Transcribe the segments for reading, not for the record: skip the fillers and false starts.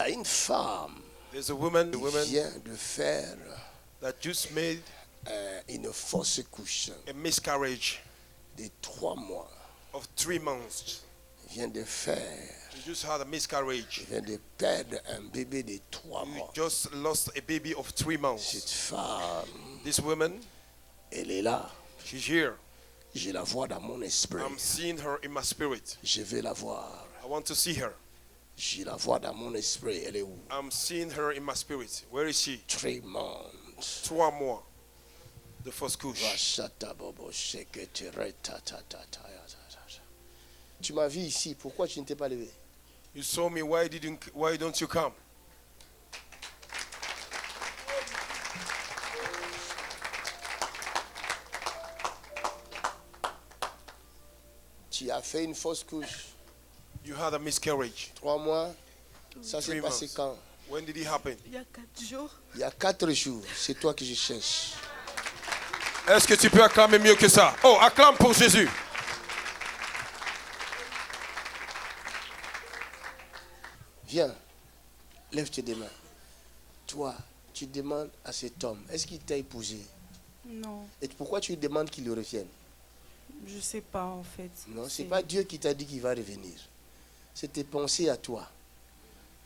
a une femme There's a woman qui vient de faire that just made une fausse couche a miscarriage de 3 mois. of 3 months. Il vient de faire, You just had a miscarriage. il vient de perdre un bébé de 3 You mois. just lost a baby of 3 months. Cette femme, This woman, elle est là. she's here. Je la vois dans mon esprit. I'm seeing her in my spirit. Je vais la voir. I want to see her. Je la vois dans mon esprit. Elle est où? I'm seeing her in my spirit. Where is she? 3 months. 3 mois. The first couche. Tu m'as vu ici. Pourquoi tu ne t'es pas levé? You saw me. Why don't you come? Tu as fait une fausse couche. You had a miscarriage. 3 mois. Ça 3 s'est passé months. quand? When did it happen? Il y a 4 jours. Il y a 4 jours. C'est toi que je cherche. Est-ce que tu peux acclamer mieux que ça? Oh, acclame pour Jésus. Viens. Lève tes mains. Toi, tu demandes à cet homme. Est-ce qu'il t'a épousé? Non, Et pourquoi tu lui demandes qu'il revienne? je sais pas en fait. Non, c'est pas Dieu qui t'a dit qu'il va revenir. C'est tes pensées à toi.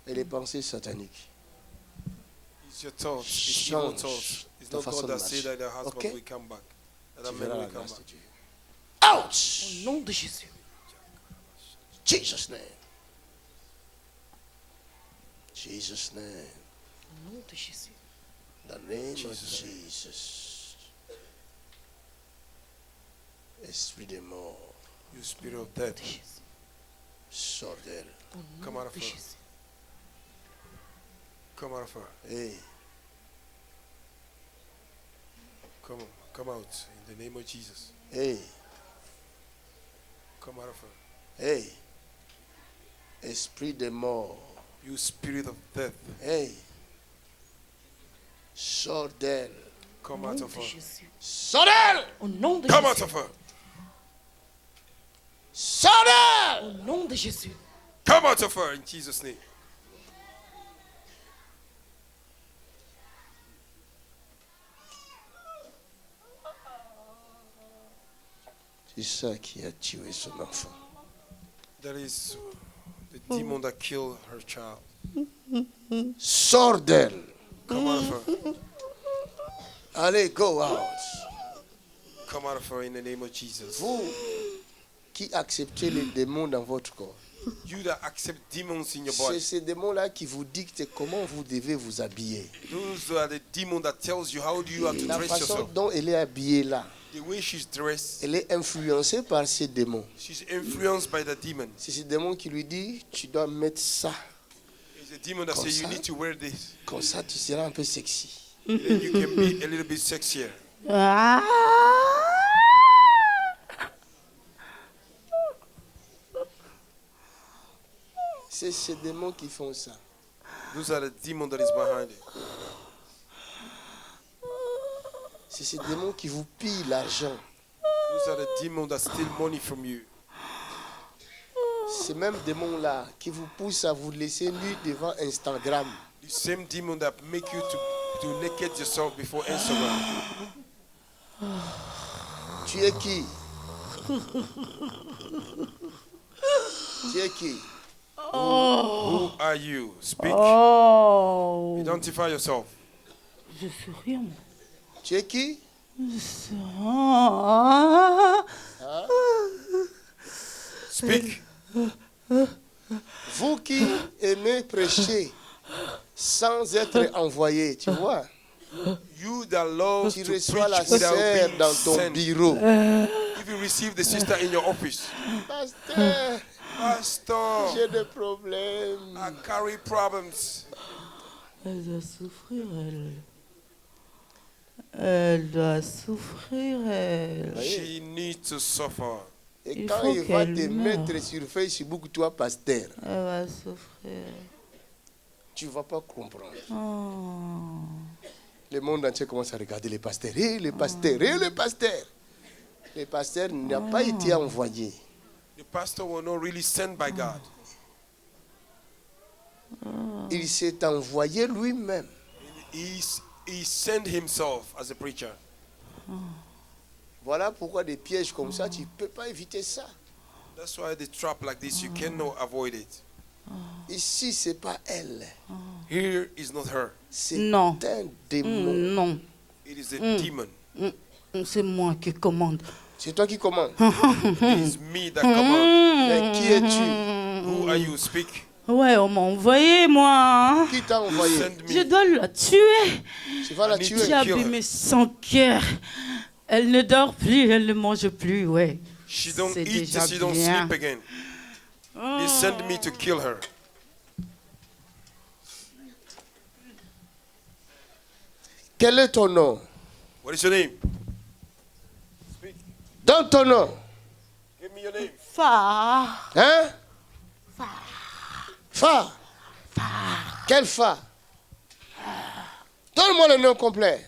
Et les pensées sataniques. It's your thoughts. It's evil Change thoughts. It's ta not façon God de that say marcher. that the husband Ok? will come back. That Tu a man verras la will come grâce de back. Dieu. Au Ouch! nom de Jésus. Jesus' name. Jesus' name. Au nom de Jésus. The name of Jesus. Jesus. Esprit de mort. You spirit of death, De Jésus. Sors d'elle. Au Come nom out of de her. Jésus. come out of her. Hey, Come out in the name of Jesus. hey, Come out of her. hey. Esprit de mort. You spirit of death, Hey. Sors d'elle. Au come nom out de of her. Jésus. Sors d'elle. Au nom de Come out Jésus. of her. Sors d'elle. Au nom de Jésus. Come out of her in Jesus' name. C'est ça qui a tué son enfant. That is the demon that killed her child. Sors d'elle. Come out of her. Allez, go out. Come out of her in the name of Jesus. Vous qui acceptez les démons dans votre corps, You that accept demons in your c'est body. ces démons-là qui vous dictent comment vous devez vous habiller. Those are the demons that tells you how do you have to La dress façon yourself. dont elle est habillée là, The way she's dressed, elle est influencée par ces démons. she's influenced by the demon. C'est ces démons qui lui disent, tu dois mettre ça. It's a demon that Comme says you ça. need to wear this. Comme ça, tu seras un peu sexy. Then you can be a little bit sexier. C'est ces démons qui font ça. Those are the demon that is behind it. C'est ces démons qui vous pillent l'argent. Those are the demons that steal money from you. Ces mêmes démons-là qui vous poussent à vous laisser nu devant Instagram. The same demon that make you to naked yourself before Instagram. Tu es qui? Tu es qui? Who are you? Speak. Oh. Identify yourself. Je suis rien. Tu es qui? Ah. Speak. Vous qui aimez prêcher sans être envoyé, tu vois? You that love Tu to reçois la preach without sœur being dans ton sent. bureau. If you receive the sister in your office, Pasteur, Pastor, j'ai des problèmes. I carry problems. Elle doit souffrir, elle. Elle doit souffrir, elle. She needs to suffer. Et Il quand faut il va qu'elle te meure. mettre sur Facebook, toi, pasteur, Elle va souffrir. tu ne vas pas comprendre. Oh. Le monde entier commence à regarder les pasteurs. Et les pasteurs, et les pasteurs. Les pasteurs n'ont pas été envoyés. The pastor was not really sent by God. Il s'est envoyé lui-même. He sent himself as a preacher. Voilà pourquoi des pièges comme ça, tu ne peux pas éviter ça. That's why the trap like this, you cannot avoid it. Ici, ce n'est pas elle. Here is not her. C'est Non. un démon. Non. It is a demon. C'est moi qui commande. C'est toi qui commandes. It is me that command. Mais qui es-tu? Who are you? Speak. Ouais, on m'a envoyé, moi. Qui t'a envoyé? Send Je me. dois la tuer. Tu vas la I need tuer. to J'ai kill her. abîmé son cœur. Elle ne dort plus, elle ne mange plus, ouais. She don't C'est eat, déjà she don't bien. sleep again. They send me to kill her. Quel est ton nom? What is your name? Donne ton nom. Give me your name. Fa. Hein? Fa. Quel Fa? Donne-moi le nom complet.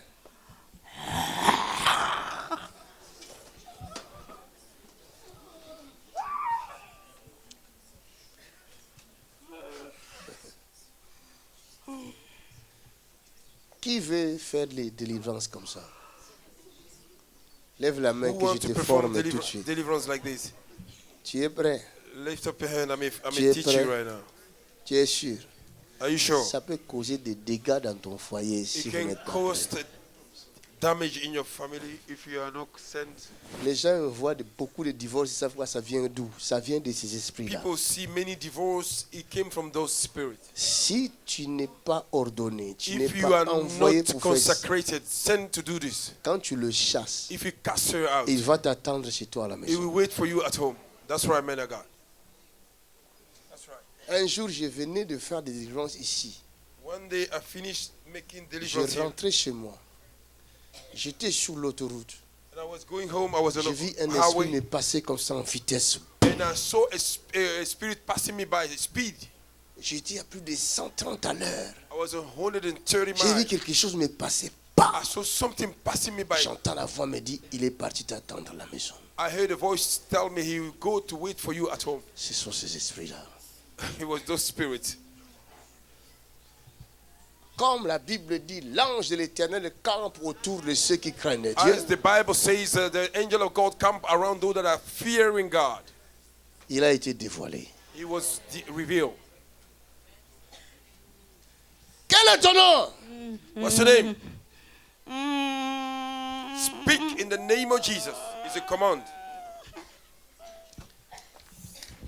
Qui veut faire les délivrances comme ça? Lève la main Who que je wants te to perform forme tout de suite. deliverance like this? Tu es prêt? Lift up your hand. I'm Tu es a teacher prêt? right now. Tu es sûr? Are you sure? Ça peut causer des dégâts dans ton foyer si It vous can n'êtes pas cause prêt. damage in your family if you are not sent. Les gens voient beaucoup de divorces, ils savent pas ça vient d'où? Ça vient de ces esprits-là. People see many divorces. It came from those spirits. Si tu n'es pas ordonné, tu n'es If you pas are envoyé not pour faire ça, consecrated, sent to do this, quand tu le chasses, if you cast her out, il va t'attendre chez toi à la he will maison. wait for you at home. That's right, man of God. That's right. Un jour, je venais de faire des délivrances ici. One day I finished making Je deliverance here, rentrais chez moi. J'étais sur l'autoroute. and I was going home. I was on Je vis un the esprit me highway, passer comme ça en vitesse. and I saw a spirit passing me by. Speed. J'étais à plus de 130 à l'heure. I was 130 J'ai vu miles. quelque chose me passer. Pas. I saw something passing me by. J'entends la voix me dire, il est parti t'attendre à la maison. I heard a voice tell me he will go to wait for you at home. Ce sont ces esprits-là. It was those spirits. Comme la Bible dit, l'ange de l'Éternel campe autour de ceux qui craignent As Dieu. the Bible says, the angel of God camp around those that are fearing God. Il a été dévoilé. He was revealed. Quel est ton nom? What's your name? Speak in the name of Jesus. It's a command.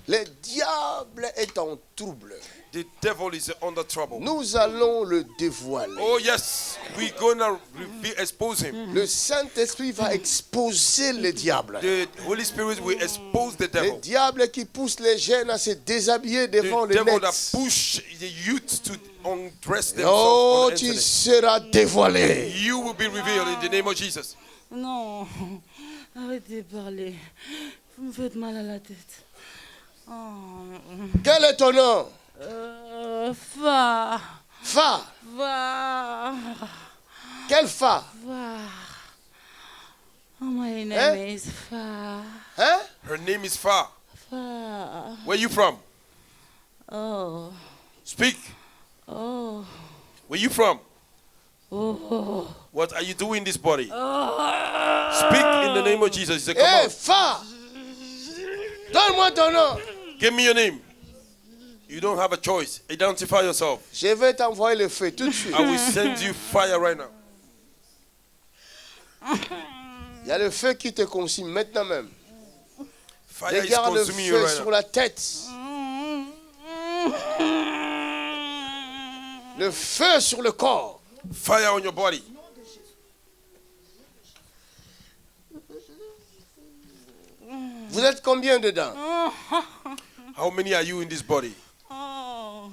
Le diable est en trouble. The devil is under trouble. Nous allons le dévoiler. Oh yes, we're gonna expose him. Le Saint-Esprit va exposer le diable. The Holy Spirit will expose the Le devil. diable qui pousse les jeunes à se déshabiller The devant le devil net. that push the youth to undress themselves Oh, on the tu internet. seras dévoilé. You will be revealed in the name of Jesus. Non, arrêtez de parler. Vous me faites mal à la tête. Oh. Quel est ton nom? Fa. Fa. Va. Quel Fa? Va. Oh, my name Hein? is Fa. Hein? Her name is Fa. Fa. Where you from? Oh. Speak. Oh. Where you from? Oh. What are you doing in this body? Oh. Speak in the name of Jesus. It's a Eh, command. Fa. Donne-moi ton nom. Give me your name. You don't have a choice. Identify yourself. Je vais t'envoyer le feu tout de suite. I will send you fire right now. Il y a le feu qui te consume maintenant même. Fire is Regarde le consuming you feu right sur now. la tête. Le feu sur le corps. Fire on your body. Vous êtes combien dedans? How many are you in this body? Oh.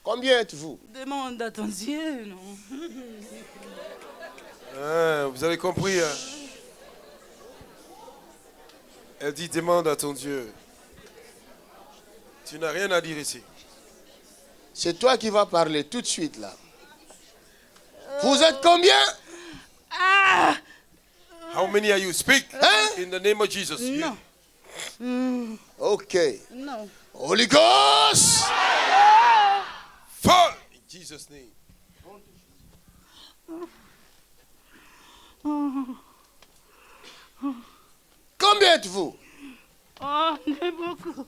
Combien êtes-vous? Demande à ton Dieu, non? Ah, vous avez compris, hein? Elle dit, demande à ton Dieu. Tu n'as rien à dire ici. C'est toi qui vas parler tout de suite là. Vous êtes combien? Ah! How many are you? Speak Hein? in the name of Jesus. Non. Ok. Non. Holy Ghost. Fall. Jesus' name. Combien êtes-vous? Oh, on est beaucoup.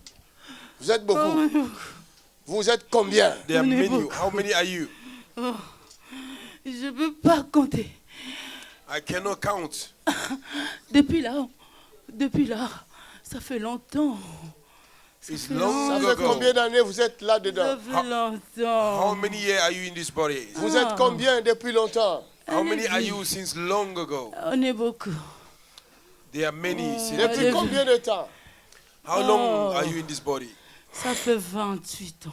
Vous êtes Oh, beaucoup. on est beaucoup. Vous êtes combien? There are On est many. beaucoup. How many are you? Oh, je ne peux pas compter. I cannot count. Depuis là, ça fait longtemps. It's Ça long fait ago. combien d'années vous êtes Ça là-dedans? fait longtemps. How many years are you in this body? Vous êtes combien depuis longtemps? How many are Allez-y. you since long ago? On est beaucoup. There are many. since Depuis Allez-y. combien de temps? How long are you in this body? Ça fait 28 ans.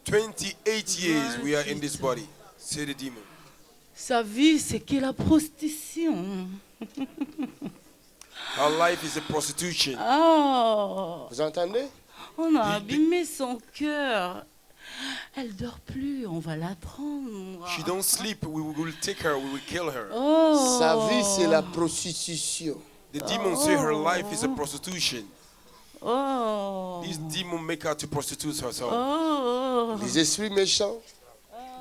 28 years we are in this body. Say the demon. Sa vie, c'est que la prostitution. Our life is a prostitution. Oh, Vous entendez? on a abîmé son cœur. Elle dort plus, on va la prendre. She don't sleep. We will take her. We will kill her. Oh. Sa vie, c'est la prostitution. The demon say her life is a prostitution. Oh. This demon make her to prostitute herself. Oh. Les esprits méchants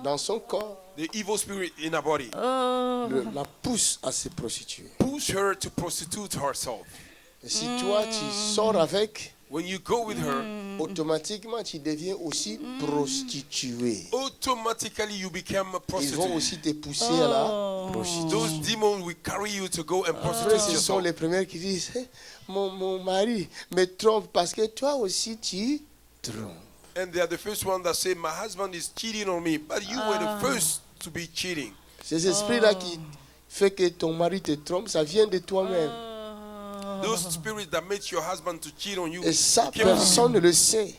dans son corps The evil spirit in her body Oh. la poussent à se prostituer. push her to prostitute herself. Et si toi, tu sors avec, When you go with her, automatiquement, tu deviens aussi prostituée. automatically you become a Ils vont prostitute. aussi te pousser à la Oh. prostitution. Those demons will carry you to go and Après, prostitute ce sont yourself. les premières qui disent, Eh, mon mari me trompe parce que toi aussi tu trompes. And they are the first one that say, my husband is cheating on me. But you were the first to be cheating. Ces esprits-là qui fait que ton mari te trompe, ça vient de toi-même. Those spirits that made your husband to cheat on you. Et ça, came from personne ne le sait.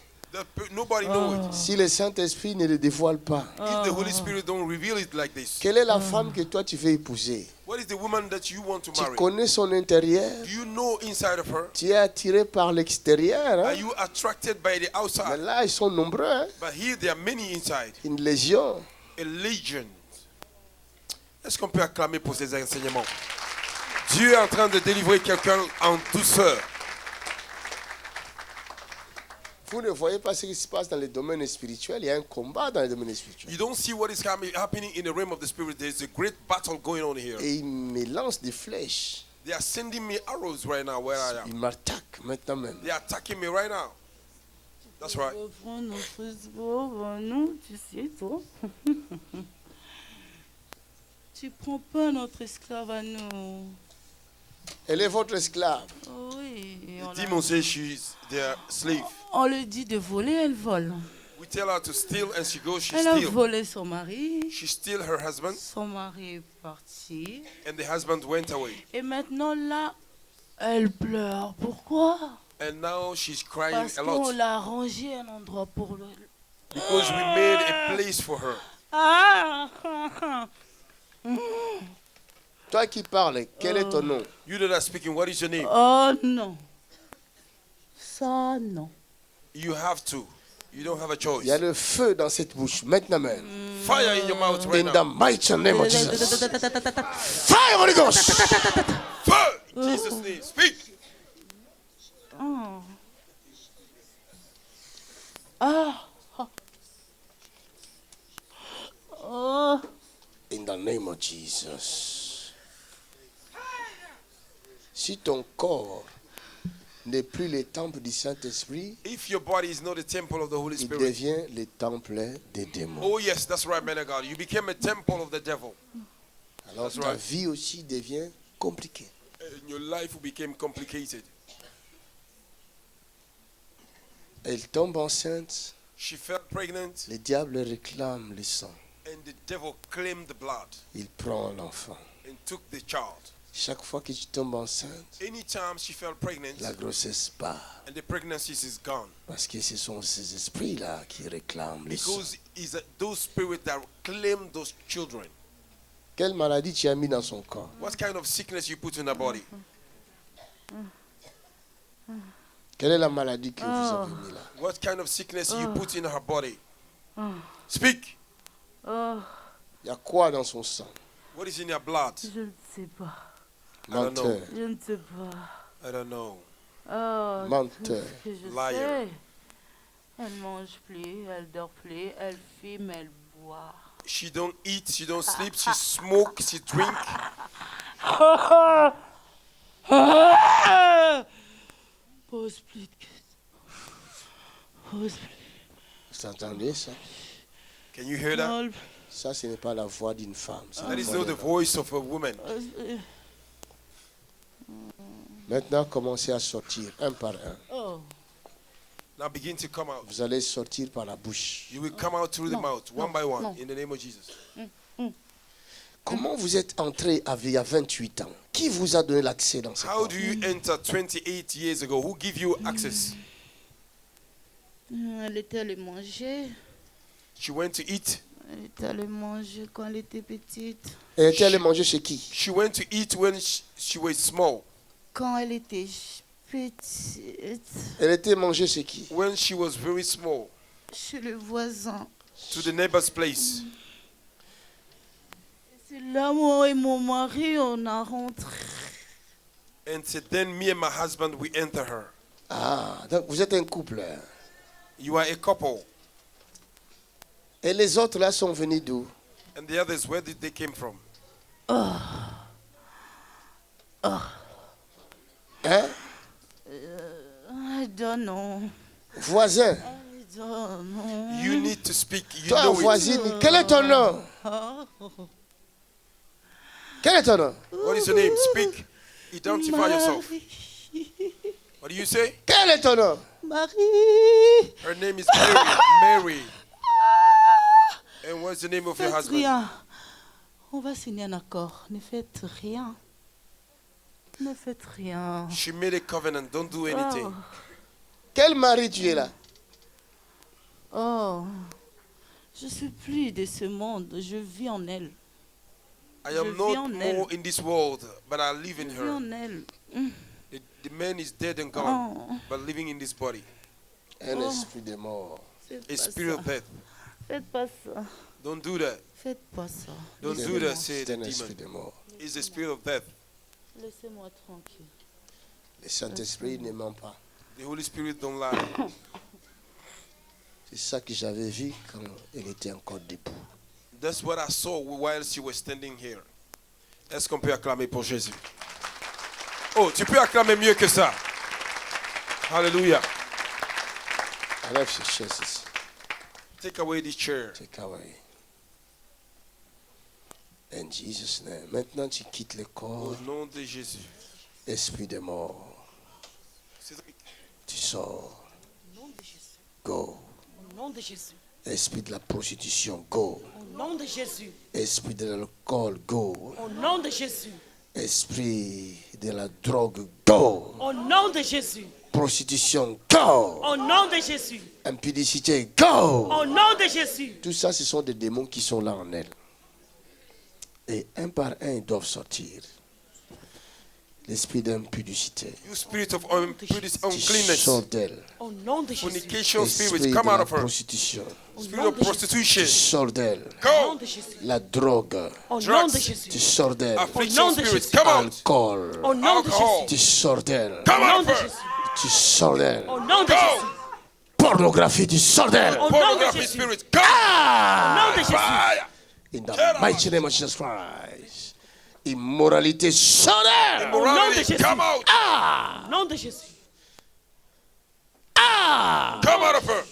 nobody know it. Si le Saint-Esprit ne le dévoile pas. If the Holy Spirit don't reveal it like this, Quelle est la femme que toi tu veux épouser? what is the woman that you want to Tu marry? connais son intérieur? Do you know inside of her? Tu es attiré par l'extérieur. Are Hein? you attracted by the Mais outside? là, ils sont nombreux. Hein? But here there are many inside. Une légion. A legion. Est-ce qu'on peut acclamer pour ces enseignements? Dieu est en train de délivrer quelqu'un en douceur. Vous ne voyez pas ce qui se passe dans le domaine spirituel. Il y a un combat dans le domaine spirituel. You don't see what is happening in the realm of the spirit. There's a great battle going on here. Et ils me lancent des flèches. They are sending me arrows right now where I Ils am. m'attaquent maintenant même. They are attacking me right now. That's right. Reprends notre espoir, nous, tu sais, toi. Tu prends pas notre esclave à nous. Elle est votre esclave. Oh oui. The demon says she's their slave. On lui dit de voler, elle vole. We tell her to steal and she goes, she Elle a steals. volé son mari. She steals her husband Son mari est parti. and the husband went away. Et maintenant, là, elle pleure. Pourquoi? And now she's crying Parce a qu'on lot l'a arrangé un endroit pour le... because we made a place for her. Ah! Toi qui parles, quel est ton nom? You that are speaking, what is your name? Oh non. Ça, non. You have to. You don't have a Il choice. y a le feu dans cette bouche maintenant même. Fire in your mouth right In the now. mighty name of Jesus. Fire, Holy Ghost. Fire! In Jesus' name. Speak. Oh. Ah. Oh. In the name of Jesus. Si ton corps n'est plus le temple du Saint-Esprit, If your body is not the temple of the Holy il Spirit. devient le temple des démons. Oh yes, that's right, man of God. You became a temple of the devil. Alors That's ta right. vie aussi devient compliquée. And your life became complicated. Elle tombe enceinte, She fell pregnant le diable réclame le sang. and the devil claimed the blood Il prend l'enfant. and took the child. Chaque fois que tu tombes enceinte, Anytime she fell pregnant la grossesse part. and the pregnancy is gone. Parce que ce sont ces esprits-là qui réclament le sang. Because it's those spirits that claim those children. Quelle maladie tu as mis dans son corps? What kind of sickness you put in her body? Quelle est la maladie que vous avez mis là? What kind of sickness you put in her body? Speak. Oh. Il y a quoi dans son sang? What is in your blood? Je ne sais pas. I don't know. Menteur. Je ne sais pas. I don't know. Oh, Menteur. tout ce que je Liar. sais. Elle mange plus, elle dort plus, elle fume, elle boit. She don't eat, she don't sleep, she smoke, she drink. Pause plus. Pause plus. Vous entendez ça? Can you hear that? Non, Ça, ce n'est pas la voix d'une femme. c'est la That is voix not d'un the homme. voice of a woman. Maintenant, commencez à sortir un par un. Oh. Now begin to come out. Vous allez sortir par la bouche. You will come out through the No, mouth, one by one, no. in the name of Jesus. Comment vous êtes entré il y a 28 ans? Qui vous a donné l'accès dans cette How porte? do you enter 28 years ago? Who give you access? Elle était allée manger. She went to eat. Elle était allée manger quand elle était petite. Elle était allée manger chez qui? She went to eat when she was small. Quand elle était petite, Elle était mangée chez qui? When she was very small, chez le voisin. to the neighbor's place. C'est là moi et mon mari, on a rentré. And so then me and my husband, we enter her. Ah, donc vous êtes un couple. Hein? You are a couple. Et les autres là sont venus d'où? And the others, where did they came from? Hein? I don't know. Voisin. I don't know. You need to speak. You Toi, know it. voisine, quel est ton nom? Quel est ton nom? What is your name? Speak. Identify yourself. What do you say? Quel est ton nom? Marie. Her name is Mary. Mary. And what's the name of your Faites husband? rien. On va signer un accord. Ne faites rien. Ne faites rien. She made a covenant. Don't do anything. Quel mari tu es là? Oh. Je suis plus de ce monde. Je vis en elle. I am Je vis not en elle. more in this world, but I live Je in vis her. en elle. The man is dead and gone, Oh. but living in this body. Un esprit de mort. Faites A pas spirit ça. of death. Faites pas ça. Don't do that. Faites pas ça. Don't do Laissez-moi. that, say C'est the un esprit demon. de mort. It's a spirit of death. Laissez-moi tranquille. Le Saint-Esprit ne ment pas. The Holy Spirit don't lie. C'est ça que j'avais vu quand elle était encore debout. That's what I saw while she was standing here. Est-ce qu'on peut acclamer pour Jésus? Oh, tu peux acclamer mieux que ça. Hallelujah. Enlève ces chaises ici. Take away this chair. Take away. In Jesus' name. Maintenant, tu quittes le corps. Au nom de Jésus. Esprit de mort. Tu sors. Go. Au nom de Jésus. Esprit de la prostitution, go. Au nom de Jésus. Esprit de l'alcool, go. Au nom de Jésus. Esprit de la drogue, go. Au nom de Jésus. Prostitution, go. Au nom de Jésus. Impudicité, go. Au nom de Jésus. Tout ça, ce sont des démons qui sont là en elle. Et un par un, ils doivent sortir. L'esprit d'impudicité. You spirit of Tu uncleanness. sors d'elle. Au nom de Jésus. Fornication Esprit spirits, de come out la of her. prostitution. Spirit of prostitution. Tu sors d'elle. Au nom Go. de Jésus. La drogue. Au nom Drugs. de Jésus. Tu sors d'elle. Affliction nom de spirits, Jésus. come out. Alcool. Au nom de Alcohol. Jésus. Tu sors d'elle. Come Au nom out de of her. Jésus. Tu sors d'elle. Au nom de Go. Jésus. Pornographie, tu sors d'elle. Au nom de Pornography Jésus. spirits, go. Au nom de Jésus. Fire. In the mighty name of Jesus Christ. Immoralité, sors d'elle. Au nom de Immorality, Jésus. come out. Au nom de Jésus. Come out of her.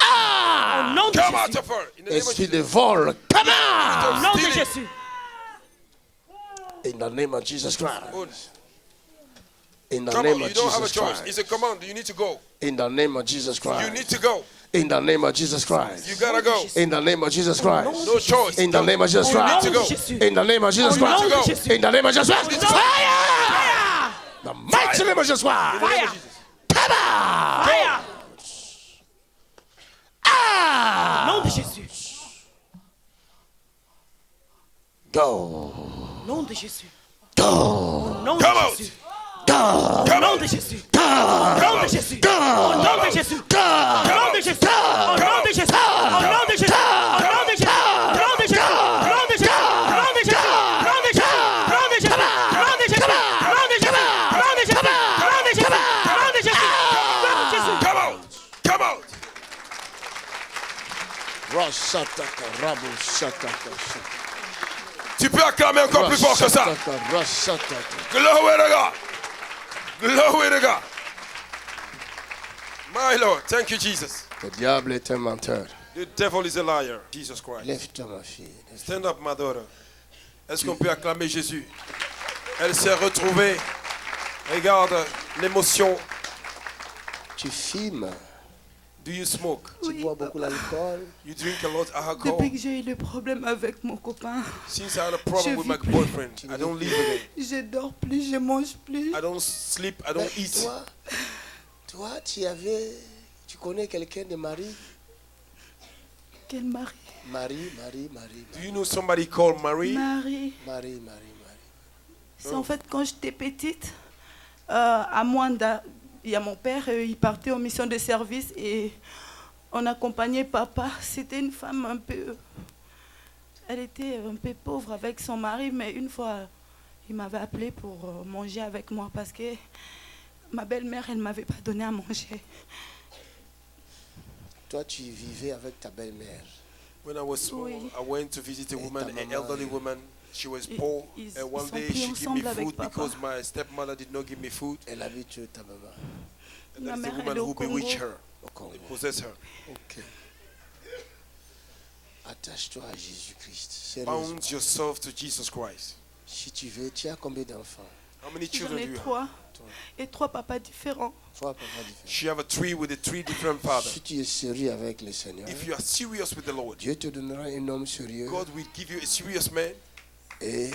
Au nom de Come out Jésus. of her. In the name of Esprit Jesus. de vol, come Au out. nom de Stealing. Jésus. In the name of Jesus Christ. Oh, In the come name on, of you don't have a Jesus choice. It's Christ. a command. You need to go. In the name of Jesus You Christ. need to go. In the name of Jesus Christ. You gotta go. In the name of Jesus Christ. No choice. In the name of Jesus Au nom Christ. to de go. Jésus. In the name of Jesus Au nom Christ. de go. Jésus. In the name of Jesus Christ. Fire! The mighty name of Jesus In the Christ. name Fire. of Jesus. Come on! Fire. Ah! Au nom de Jésus. Go. Au nom de Jésus. Go. Au nom de Come out. Jésus. Go. Au nom de Jésus. Go. Au nom de Jésus. Au nom de Jésus. Go. Au nom de Jésus. Au nom de Jésus. Au nom de Jésus. Au nom de Jésus. Au nom de Jésus. Au nom de Jésus. Au nom de Jésus. Au nom de Jésus. Au nom de Jésus. Au nom de Jésus. Au nom de Jésus. Au nom de Jésus. Au nom de Jésus. Au nom de Jésus. Come out. Come out. Rosh Tu peux acclamer encore plus fort que ça. Glory to God. Glory to God. My Lord, thank you, Jesus. Le diable est un menteur. The devil is a liar. Jesus Christ. Lève-toi, ma fille. Stand up, my daughter. Est-ce qu'on peut acclamer Jésus? Elle s'est retrouvée. Regarde l'émotion. Tu fumes. Do you smoke? Tu bois beaucoup l'alcool. You drink a lot of alcohol? Depuis que j'ai eu le problème avec mon copain, Since I had a problem Je with my vis plus. boyfriend, I don't live again. je dors plus, je mange plus. I don't sleep, I don't eat. Toi, tu connais quelqu'un de Marie? Quel mari? Marie. Do you know somebody called Marie? Marie. C'est en fait quand j'étais petite, à Mwanda, il y a mon père, il partait en mission de service et on accompagnait papa. C'était une femme elle était un peu pauvre avec son mari, mais une fois, il m'avait appelé pour manger avec moi parce que ma belle-mère, elle ne m'avait pas donné à manger. Toi, tu vivais avec ta belle-mère. When I was small, Oui. I went to visit a woman, an elderly woman. She was Ils- poor, ils- and one ils sont day pris she gave me ensemble avec food papa. because my stepmother did not give me food. Elle habite ta maman And Ma that is the mère, woman elle est au who bewitched Congo. her, au Congo. possessed her. Ok. Attache-toi à Jésus-Christ. Sérieusement. Bound yourself to Jesus Christ. Si tu veux, tu as combien d'enfants? How many J'en children do ai you have? 3 et 3 papas différents. Trois papas différents. She have a tree with the three different fathers. Si tu es sérieux avec le Seigneur, If you are serious with the Lord, Dieu te donnera un homme sérieux God will give you a serious man, et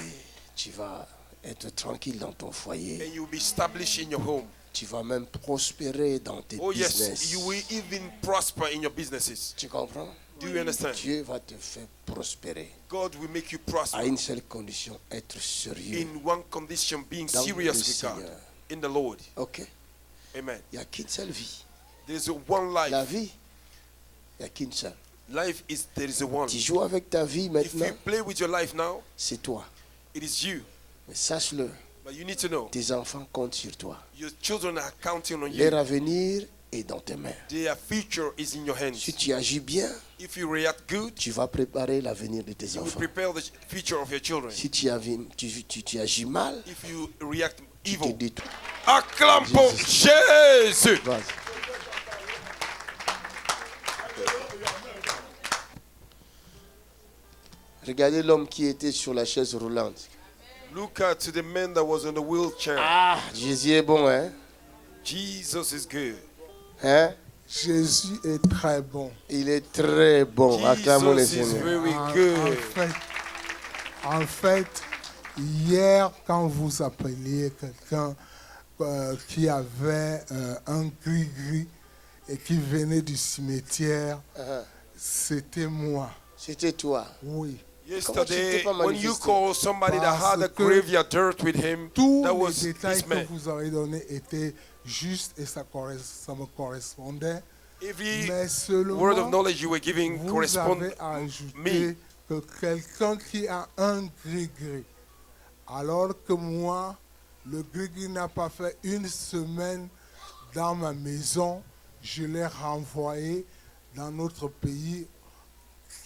tu vas être tranquille dans ton foyer. and you will be established in your home. Tu vas même prospérer dans tes Oh yes, business. you will even prosper in your businesses. Tu comprends? Do you understand? Dieu va te faire prospérer God will make you à prosper une seule condition, être sérieux in one condition, being dans serious le with God, Seigneur. in the Lord. Ok? Amen. Il n'y a qu'une seule vie. There is a one life. La vie, il n'y a qu'une seule. Life is there is a one. Tu joues avec ta vie If maintenant, you play with your life now, c'est toi. it is you. Mais sache-le, But you need to know tes enfants comptent sur toi. your children are counting on Leur you. avenir est dans tes mains. Their future is in your hands. Si tu agis bien, If you react good, tu vas préparer l'avenir de tes you will enfants. prepare the future of your children. Si tu agis mal, If you react tu te evil, détruis. acclame pour Jésus. Vas-y. Regardez l'homme qui était sur la chaise roulante. Look at to the man that was in the wheelchair. Ah, Jésus est bon, hein? Jesus is good. Hein? Jésus est très bon. Il est très bon. Acclamons le Jesus is Seigneur. very En good. fait, hier, quand vous appeliez quelqu'un qui avait un gris-gris et qui venait du cimetière, Ah, c'était moi. c'était toi. Oui. Yesterday, Comment tu t'es pas when you manifesté? call somebody that had a Parce que graveyard dirt with him, Tous that les was détails this man. que vous avez donnés étaient justes et ça me correspondait. Every Mais seulement, word of knowledge you were giving vous correspond avez ajouté me. que quelqu'un qui a un gris-gris, alors que moi, le gris-gris n'a pas fait une semaine dans ma maison, je l'ai renvoyé dans notre pays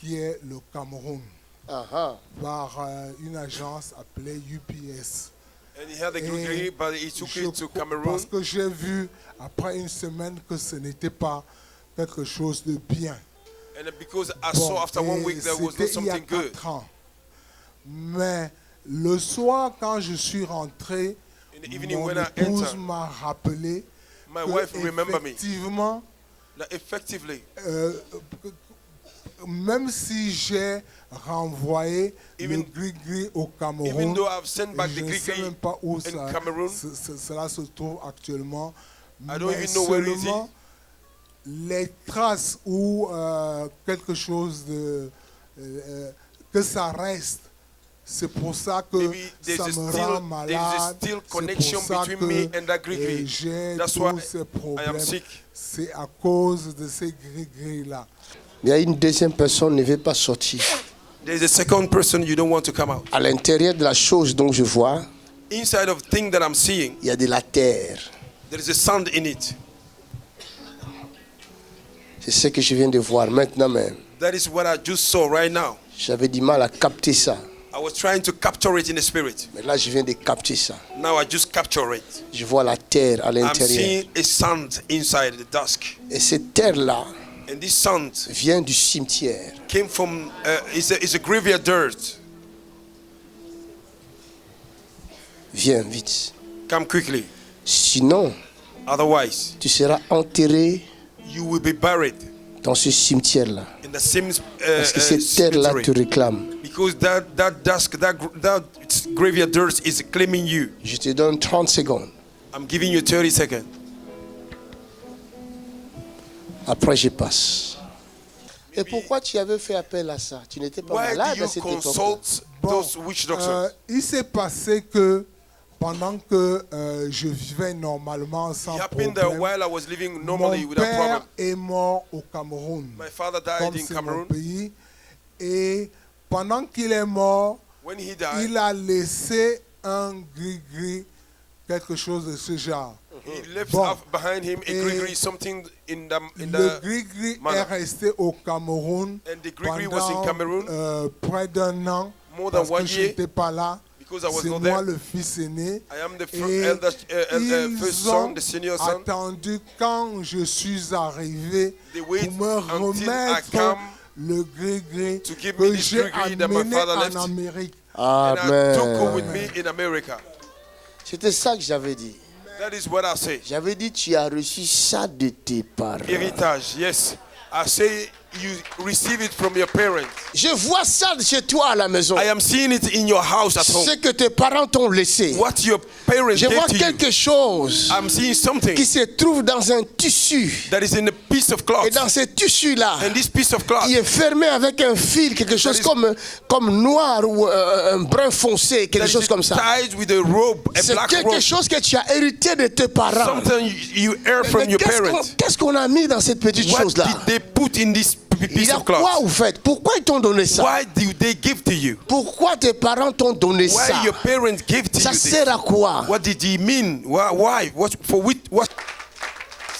qui est le Cameroun Ah, ah. par une agence appelée UPS. And he had a Et degree, but he took it to Cameroon. Parce que j'ai vu après une semaine que ce n'était pas quelque chose de bien. And because I Bon, saw after 1 week there was not c'était il y a something good. 4 ans. Mais le soir, quand je suis rentré, In the evening mon when I épouse entered, m'a rappelé my que wife remembered me. effectivement, That effectively, même si j'ai renvoyé Even- le gris-gris au even Cameroun, though I've sent back je the ne sais gris même pas où in Cameroon, cela se trouve actuellement. I don't Mais even know where it is. seulement les traces ou quelque chose de que ça reste. C'est pour ça que maybe there's ça a me still, rend there's a malade. still C'est connection pour ça between me que and that gris-gris. j'ai That's why tous ces I am problèmes. sick. C'est à cause de ces gris-gris-là. Il y a une deuxième personne qui ne veut pas sortir. There's a second person you don't want to come out. À l'intérieur de la chose dont je vois, Inside of thing that I'm seeing, il y a de la terre. there is a sand in it. C'est ce que je viens de voir maintenant même. That is what I just saw right now. J'avais du mal à capter ça. I was trying to capture it in the spirit. Mais là, je viens de capter ça. Now I just capture it. Je vois la terre à I'm l'intérieur. seeing a sand inside the dusk. Et cette terre-là And this sand vient du cimetière. came from, it's a graveyard dirt. Viens vite. Come quickly. Sinon, Otherwise, tu seras enterré you will be buried dans ce cimetière-là. in the same Parce que cette terre-là te cemetery. réclame. Because that dusk, that graveyard dirt is claiming you. Je te donne 30 secondes. I'm giving you 30 seconds. Après, je passe. Et pourquoi tu avais fait appel à ça? Tu n'étais pas Why malade do à you cette époque. consult those witch doctors? Il s'est passé que pendant que je vivais normalement sans It happened that problème, while I was living mon normally without père problem, est mort au Cameroun. my father died Comme in c'est mon Cameroon. pays. Et pendant qu'il est mort, When he died, il a laissé un gris-gris, quelque chose de ce genre. he left Bon. behind him a Et grigri, something in Le the gris-gris manner. est resté au Cameroun And the gris-gris was in pendant Cameroon près d'un an more than parce que one je year n'étais pas là. because I was C'est not moi there. le fils aîné. I am the Et first ils son, ont the senior son. attendu quand je suis arrivé They pour wait me until I remettre come le gris-gris to give me que this j'ai gris-gris that my amené father en left. Amérique. And I took Amen. with me in America. C'était ça que j'avais dit. That is what I say. J'avais dit, tu as reçu ça de tes parents. Heritage, yes. I say you receive it from your parents. Je vois ça chez toi à la maison. I am seeing it in your house at home. Ce que tes parents t'ont laissé. What your parents Je gave vois to you. quelque chose I'm seeing something qui se trouve dans un tissu. that is in a piece of cloth. Et dans ce tissu-là, And this piece of cloth qui est fermé avec un fil, quelque chose comme noir ou un brun foncé, quelque that chose is comme ça. tied with a robe, a C'est black quelque robe. chose que tu as hérité de tes parents. Something you hear from Mais your parents. qu'est-ce qu'on a mis dans cette petite What chose-là? did they put in this Il piece y a of quoi cloth? au fait? Pourquoi ils t'ont donné ça? Why do they give to you? Pourquoi tes parents t'ont donné Why ça? your parents gave to Ça you sert this? à quoi? What did he mean? Why? What for? What?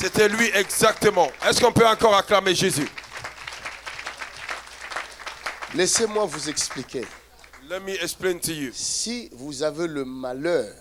C'était lui exactement. Est-ce qu'on peut encore acclamer Jésus? Laissez-moi vous expliquer. Let me explain to you. Si vous avez le malheur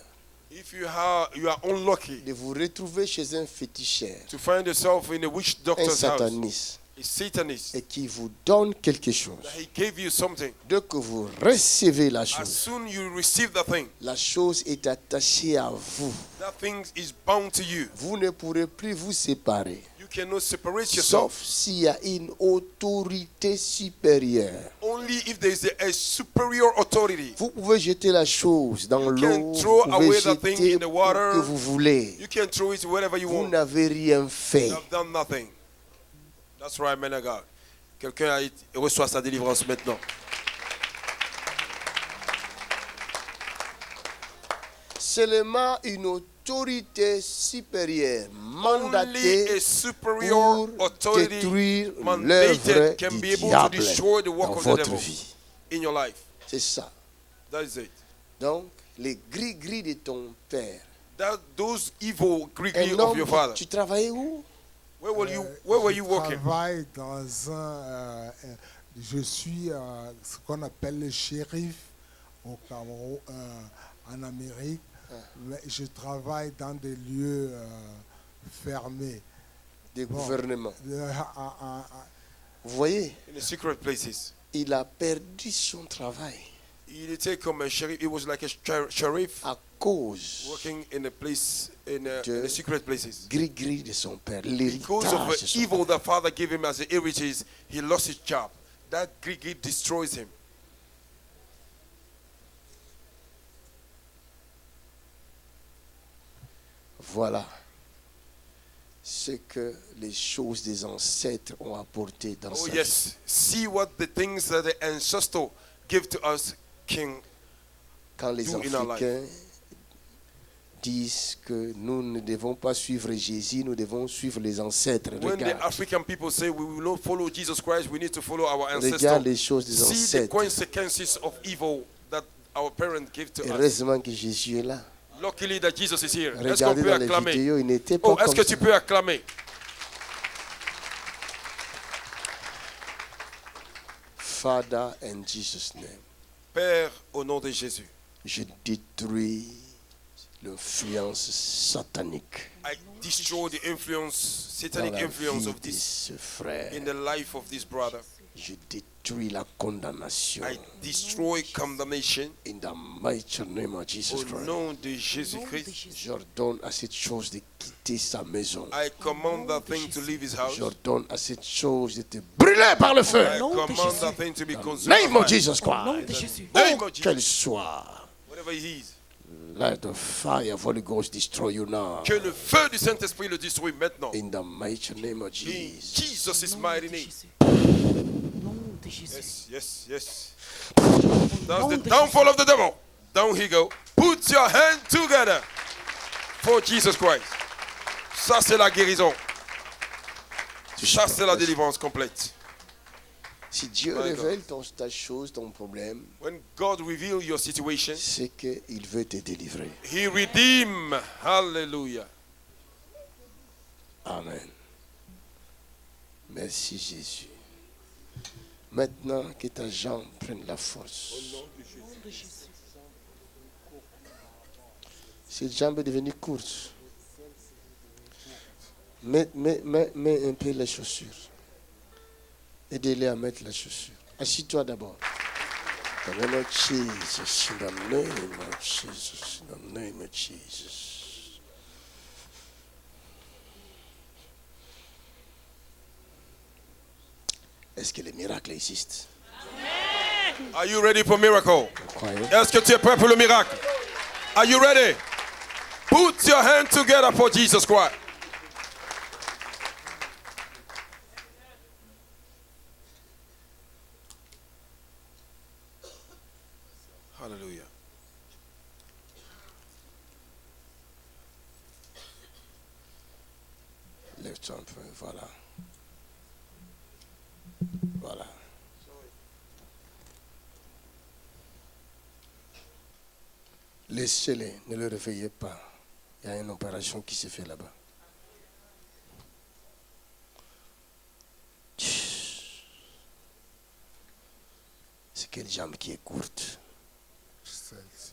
If you are unlucky de vous retrouver chez un féticheur, to find yourself in a witch un doctor's house, sataniste, a Satanist, et qui vous donne quelque chose, that he gave you something. dès que vous recevez la As chose, soon you receive that thing, la chose est attachée à vous. that thing is bound to you. Vous ne pourrez plus vous séparer. You cannot separate yourself. Sauf s'il y a une autorité supérieure. Only if there is a superior authority. Vous pouvez jeter la chose dans You l'eau, can vous throw pouvez away that thing jeter in the water. où que vous voulez. You can throw it wherever you Vous want. n'avez rien fait. You have done nothing. That's right, man of God. Quelqu'un reçoit sa délivrance maintenant. Seulement une autorité supérieure Only mandatée a superior pour authority détruire mandated l'œuvre can du be able to diable destroy the dans work of the votre devil vie. in your life. C'est ça. That is it. Donc, les gris-gris de ton père. Those evil Greek Un of homme, your father. tu travaillais où? Where were you Je working? travaille dans je suis ce qu'on appelle le shérif au Cameroun, en Amérique. Mais je travaille dans des lieux fermés. Des Bon. gouvernements. Euh, Vous voyez, In the secret places. il a perdu son travail Il était comme un sheriff. He was like a sheriff à cause working in a place in the secret places. gris-gris de son père. Because of L'héritage de the son evil père. that father gave him as an heritage, he lost his job. That Greek destroys him. Voilà ce que les choses des ancêtres ont apporté dans Oh sa yes. See what the things that the ancestor give to us can. vie. Quand les do in our Africains disent que nous ne devons pas suivre Jésus, nous devons suivre les ancêtres. When the Regarde, African people say we will not follow Jesus Christ, we need to follow our regarde ancestors. les choses des See the ancêtres. consequences of evil that our parents give to us. Heureusement que Jésus est là. Luckily that Jesus is here. Est-ce qu'on Regardez peut dans les acclamer? vidéos, il n'était pas Oh, est-ce comme que ça. tu peux acclamer? Father, in Jesus' name, Père, au nom de Jésus, je détruis l'influence satanique I destroy the influence, dans satanic la influence vie of de this, ce frère. in the life of this brother. Je détruis la condamnation I destroy condemnation in the mighty name of Jesus au Christ. nom de Jésus-Christ. J'ordonne à cette chose de quitter sa maison. I command that thing to leave his house. J'ordonne à cette chose de te brûler par le feu. I command that thing to be consumed. Name of by fire. Jesus Au nom de Christ. Jésus. Name Où of Jesus. qu'elle soit, Whatever he is. let the fire of Holy Ghost destroy you now. Que le feu du Saint-Esprit le détruise maintenant. In the mighty name of In Jesus. Jesus' mighty name. Au nom de Jésus. Yes, yes, yes. That's the downfall of the devil. Down he go. Put your hand together for Jesus Christ. Ça, c'est la guérison. Ça, c'est la délivrance complète. Si Dieu My révèle ta chose, ton problème, When God reveals your situation, c'est qu'il veut te délivrer. he redeem. Hallelujah. Amen. Merci Jésus. Maintenant que ta jambe prenne la force. Cette jambe est devenue courte. Mets un peu les chaussures. Aidez-les à mettre les chaussures. Assis-toi d'abord. In the name of Jesus. In the name of Jesus. In the name of Jesus. Est-ce que les miracles existent? Are you ready for miracle? Vous croyez? Est-ce que tu es prêt pour le miracle? Are you ready? Put your hand together for Jesus Christ. Hallelujah. Lève-toi un peu, voilà. Voilà. Laissez-les, ne le réveillez pas. Il y a une opération qui se fait là-bas. C'est quelle jambe qui est courte? Celle-ci.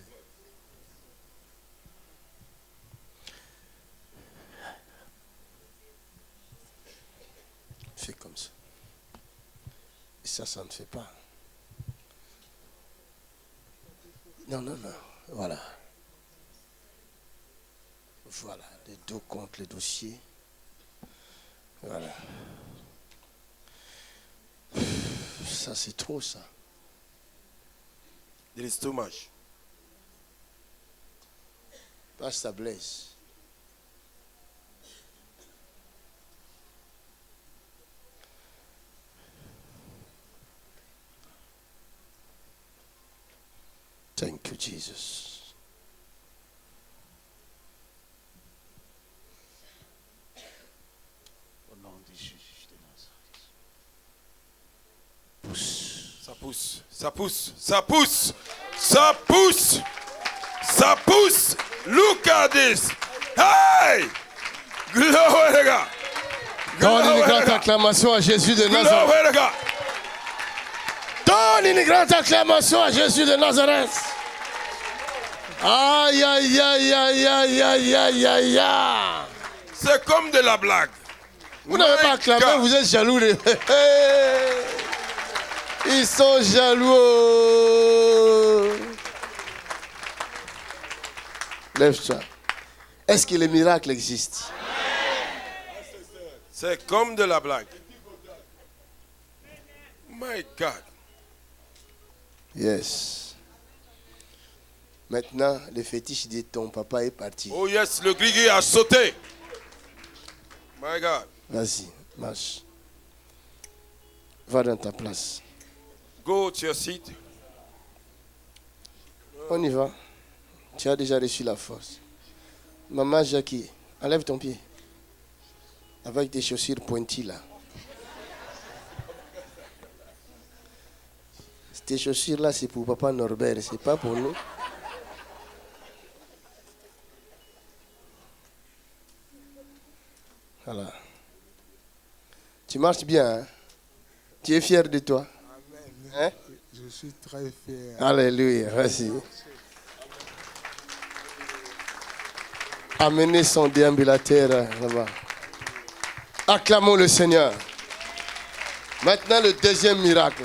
Fais comme ça. Et ça ne fait pas. Non, non, non. Voilà. Voilà. Les dos contre le dossier. Voilà. Ça, c'est trop, ça. It is too much. Pas ça blesse. Thank you, Jesus. Au nom de Jésus de Nazareth. Pousse. Ça pousse, ça pousse, ça pousse, ça pousse, ça pousse. Look at this. Hey! Glory to God. Donne une Glory to grande God. acclamation à Jésus de Nazareth. Glory to God. Donne une grande acclamation à Jésus de Nazareth. Aïe, aïe, aïe, aïe, aïe, aïe, aïe, aïe, aïe. C'est comme de la blague. Vous n'avez pas acclamé, God. vous êtes jaloux. Ils sont jaloux. Lève-toi. Est-ce que les miracles existent? C'est comme de la blague. My God. Yes. Maintenant, le fétiche de ton papa est parti. Oh yes, le grigui a sauté. My God. Vas-y, marche. Va dans ta place. Go to your seat. On y va. Tu as déjà reçu la force. Maman Jackie, enlève ton pied. Avec tes chaussures pointues là. Tes chaussures là, c'est pour papa Norbert, c'est pas pour nous. Voilà. Tu marches bien, hein? Tu es fier de toi? Amen. Hein? Je suis très fier. Alléluia, merci. Amenez son déambulateur là-bas. Acclamons le Seigneur. Maintenant, le deuxième miracle.